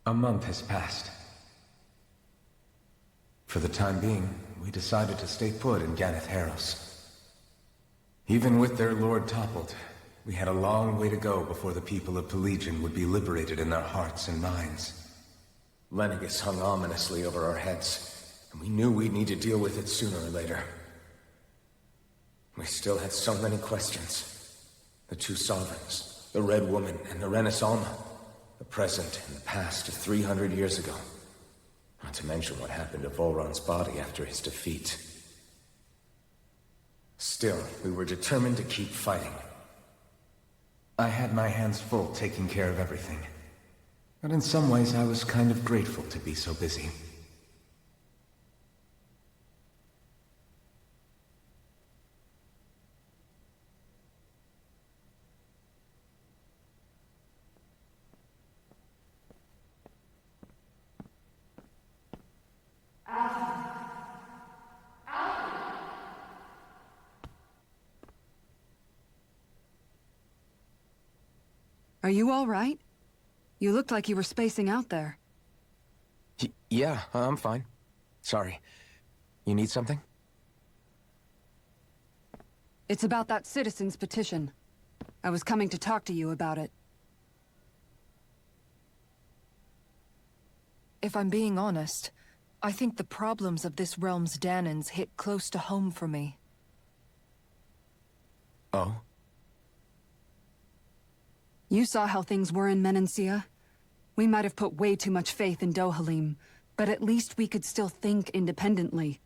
A month has passed. For the time being, we decided to stay put in Ganath Haros. Even with their lord toppled, we had a long way to go before the people of Pelagian would be liberated in their hearts and minds. Lenegis hung ominously over our heads, and we knew we'd need to deal with it sooner or later. We still had so many questions. The two sovereigns, the Red Woman and the Renaissance, the present and the past of 300 years ago. Not to mention what happened to Volron's body after his defeat. Still, we were determined to keep fighting. I had my hands full taking care of everything. But in some ways I was kind of grateful to be so busy. Are you all right? You looked like you were spacing out there. Yeah, I'm fine. Sorry. You need something? It's about that citizen's petition. I was coming to talk to you about it. If I'm being honest, I think the problems of this realm's Danans hit close to home for me. Oh? You saw how things were in Menancia. We might have put way too much faith in Dohalim, but at least we could still think independently.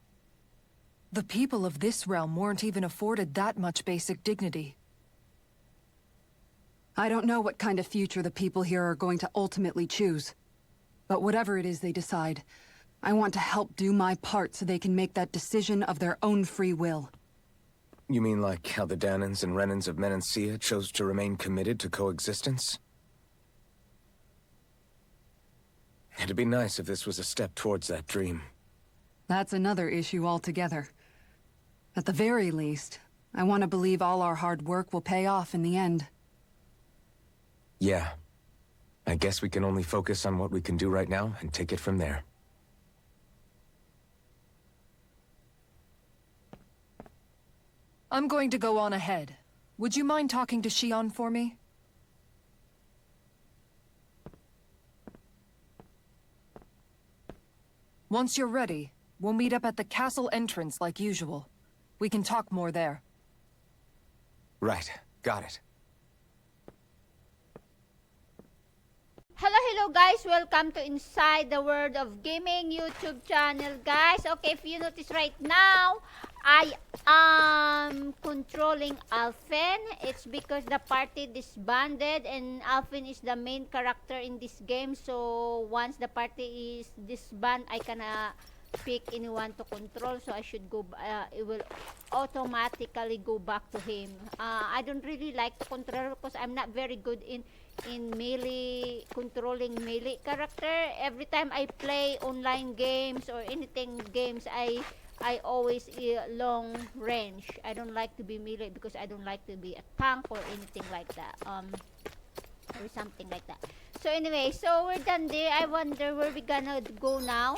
The people of this realm weren't even afforded that much basic dignity. I don't know what kind of future the people here are going to ultimately choose. But whatever it is they decide, I want to help do my part so they can make that decision of their own free will. You mean like how the Danans and Renans of Menancia chose to remain committed to coexistence? It'd be nice if this was a step towards that dream. That's another issue altogether. At the very least, I want to believe all our hard work will pay off in the end. Yeah. I guess we can only focus on what we can do right now and take it from there. I'm going to go on ahead. Would you mind talking to Shion for me? Once you're ready, we'll meet up at the castle entrance like usual. We can talk more there. Right. Got it. Hello guys, welcome to Inside the World of Gaming YouTube channel, guys. Okay, if you notice right now, I am controlling Alphen. It's because the party disbanded and Alphen is the main character in this game. So once the party is disbanded, I can pick anyone to control. So I should go, it will automatically go back to him. I don't really like to control because I'm not very good in melee, controlling melee character. Every time I play online games or anything games, I always long range. I don't like to be melee because I don't like to be a tank or anything like that, or something like that. So anyway, so we're done there. I wonder where we gonna go now.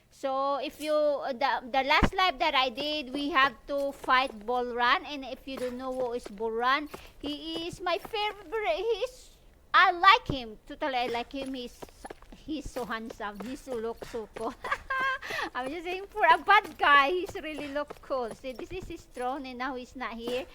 So if you the last live that I did, we have to fight Bolran, and if you don't know who is Bolran, he is my favorite. I like him. Totally, I like him. He's so handsome. He so looks so cool. I'm just saying, for a bad guy, he's really look cool. See, this is his throne, and now he's not here.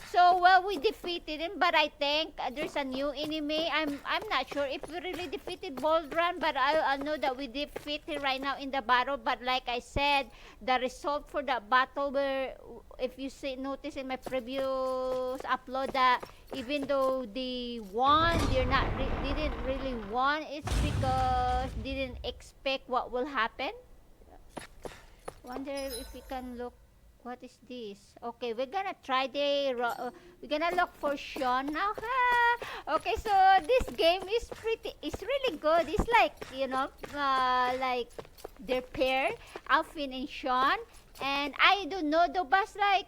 So, well, we defeated him, but I think there's a new enemy. I'm not sure if we really defeated Boldran, but I know that we defeated right now in the battle. But like I said, the result for the battle were, if you notice in my previous upload, that even though they won, didn't really won. It's because didn't expect what will happen. Wonder if we can look. What is this? Okay, we're gonna try we're gonna look for Sean now. Okay, so this game is really good. It's like, you know, like their pair, Alphen and Sean, And I don't know, though, but like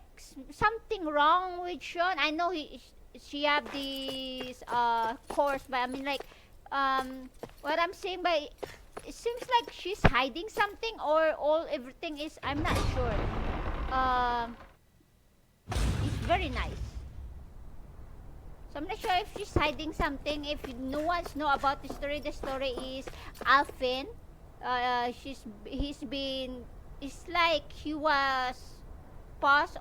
something wrong with Sean. I know she have this course, but I mean like what I'm saying, but it seems like she's hiding something, or all everything is, I'm not sure. It's very nice. So I'm not sure if she's hiding something. If no one's know about the story is Alfin. He's been. It's like he was paused.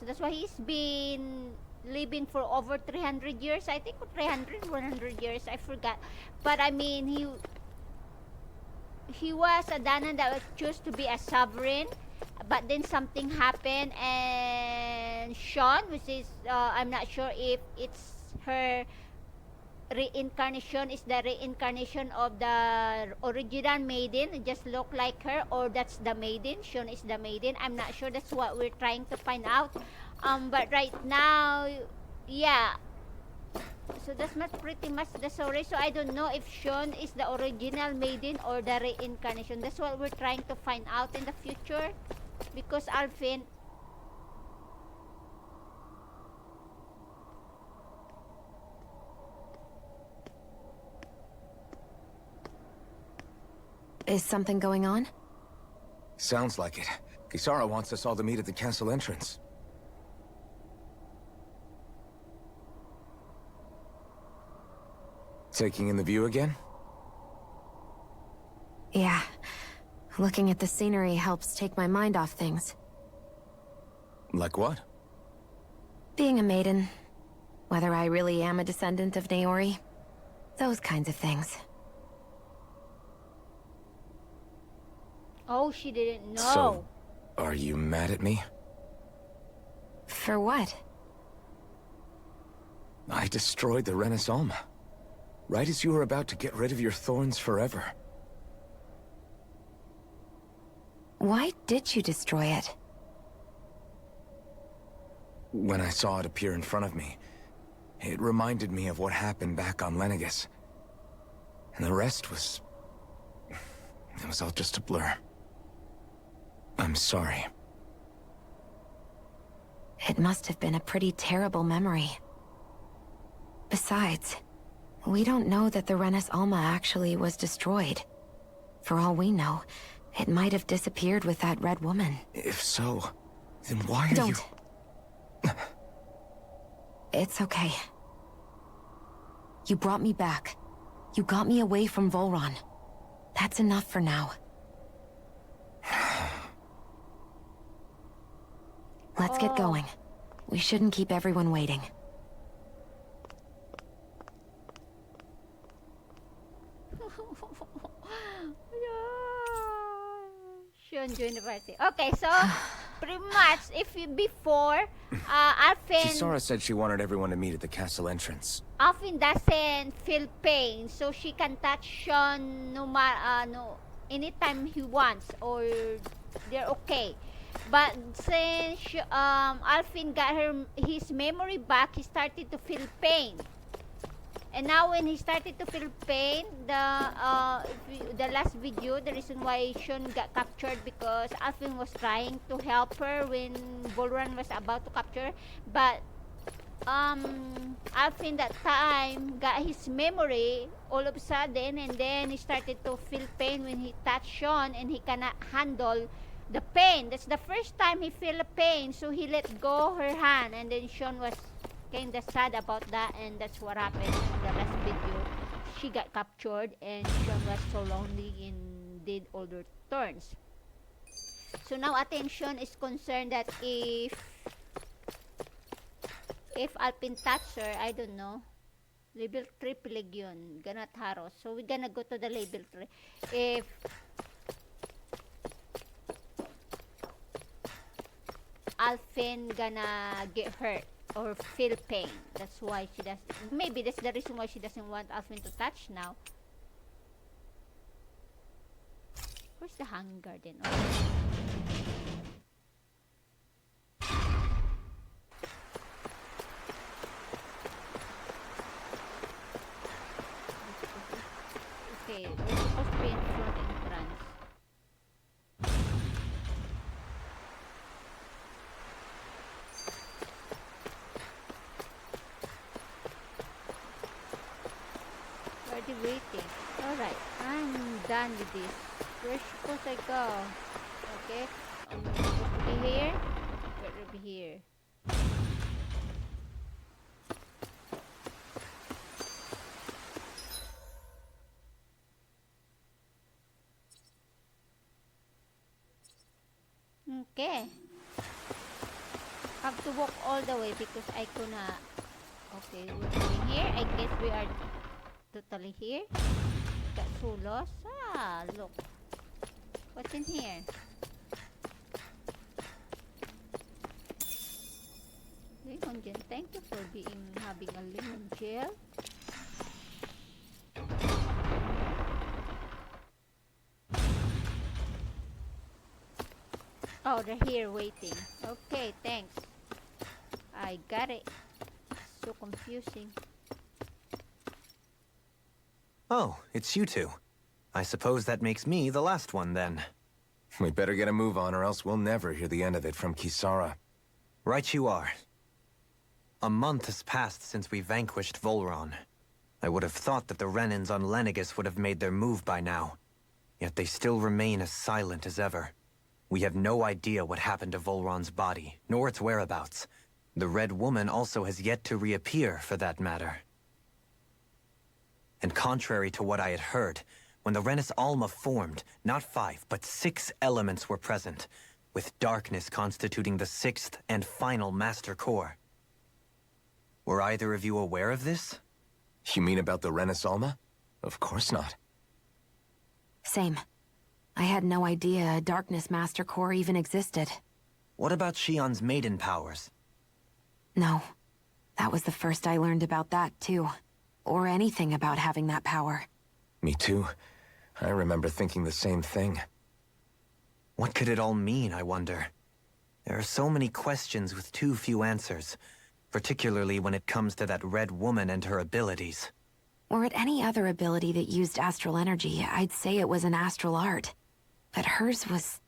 That's why he's been living for over 300 years. I think 300, 100 years. I forgot. But I mean, he was a Danan that was choose to be a sovereign. But then something happened, and Sean, which is I'm not sure if it's her reincarnation, is the reincarnation of the original maiden. It just look like her, or that's the maiden. Sean is the maiden. I'm not sure. That's what we're trying to find out. But right now, yeah. So that's pretty much the story. So I don't know if Sean is the original maiden or the reincarnation. That's what we're trying to find out in the future. Because Alfin... Is something going on? Sounds like it. Kisara wants us all to meet at the castle entrance. Taking in the view again? Yeah. Looking at the scenery helps take my mind off things. Like what? Being a maiden. Whether I really am a descendant of Naori. Those kinds of things. Oh, she didn't know. So, are you mad at me? For what? I destroyed the Renaissance. Right as you were about to get rid of your thorns forever. Why did you destroy it? When I saw it appear in front of me, it reminded me of what happened back on Lenegus. And the rest was... it was all just a blur. I'm sorry. It must have been a pretty terrible memory. Besides, we don't know that the Renis Alma actually was destroyed. For all we know, it might have disappeared with that red woman. If so, then why are Don't. you... It's okay. You brought me back. You got me away from Volron. That's enough for now. Let's get going. We shouldn't keep everyone waiting. Sean joined the party. Okay, so pretty much if you before Alfin Kisara said she wanted everyone to meet at the castle entrance. Alfin doesn't feel pain, so she can touch Sean no anytime he wants, or they're okay. But since Alfin got his memory back, he started to feel pain. And now when he started to feel pain, the last video, the reason why Sean got captured, because Alfin was trying to help her when Volran was about to capture. But Alfin that time got his memory all of a sudden, and then he started to feel pain when he touched Sean, and he cannot handle the pain. That's the first time he felt pain, so he let go her hand, and then Sean was kinda sad about that, and that's what happened in the last video. She got captured, and Sean was so lonely and did all their turns. So now attention is concerned that if Alpin touched her, I don't know. Level 3 Legion, Ganath Haros. So we're gonna go to the level 3. If Alfin gonna get hurt or feel pain, that's why she does. Maybe that's the reason why she doesn't want Alfin to touch now. Where's the hanging garden? Okay, we're supposed to be in front entrance. waiting. Alright, I'm done with this. Where supposed I go? Okay. I'm supposed to be here. Better be here. Okay. Have to walk all the way because I could not. Okay, we're going here. I guess we are totally here. Got so lost. Ah, look. What's in here? Lemon gel. Thank you for having a lemon gel. Oh, they're here waiting. Okay, thanks. I got it. So confusing. Oh, it's you two. I suppose that makes me the last one then. We better get a move on or else we'll never hear the end of it from Kisara. Right you are. A month has passed since we vanquished Volron. I would have thought that the Renans on Lenegis would have made their move by now. Yet they still remain as silent as ever. We have no idea what happened to Volron's body, nor its whereabouts. The Red Woman also has yet to reappear, for that matter. And contrary to what I had heard, when the Renis Alma formed, not 5, but 6 elements were present, with darkness constituting the 6th and final Master Core. Were either of you aware of this? You mean about the Renis Alma? Of course not. Same. I had no idea a Darkness Master Core even existed. What about Shion's maiden powers? No. That was the first I learned about that, too. Or anything about having that power. Me too. I remember thinking the same thing. What could it all mean, I wonder? There are so many questions with too few answers, particularly when it comes to that Red Woman and her abilities. Were it any other ability that used astral energy, I'd say it was an astral art. But hers was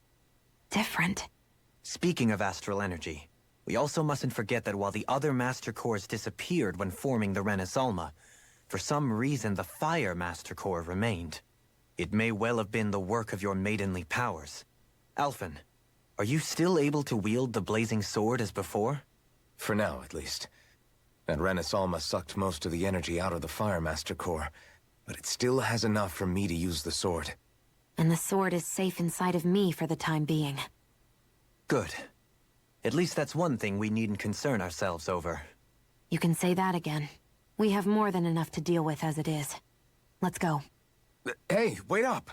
different. Speaking of astral energy, we also mustn't forget that while the other Master Cores disappeared when forming the Renis Alma, for some reason the Fire Master Core remained. It may well have been the work of your maidenly powers. Alphen, are you still able to wield the blazing sword as before? For now, at least. That Renis Alma sucked most of the energy out of the Fire Master Core, but it still has enough for me to use the sword. And the sword is safe inside of me for the time being. Good. At least that's one thing we needn't concern ourselves over. You can say that again. We have more than enough to deal with as it is. Let's go. Hey, wait up!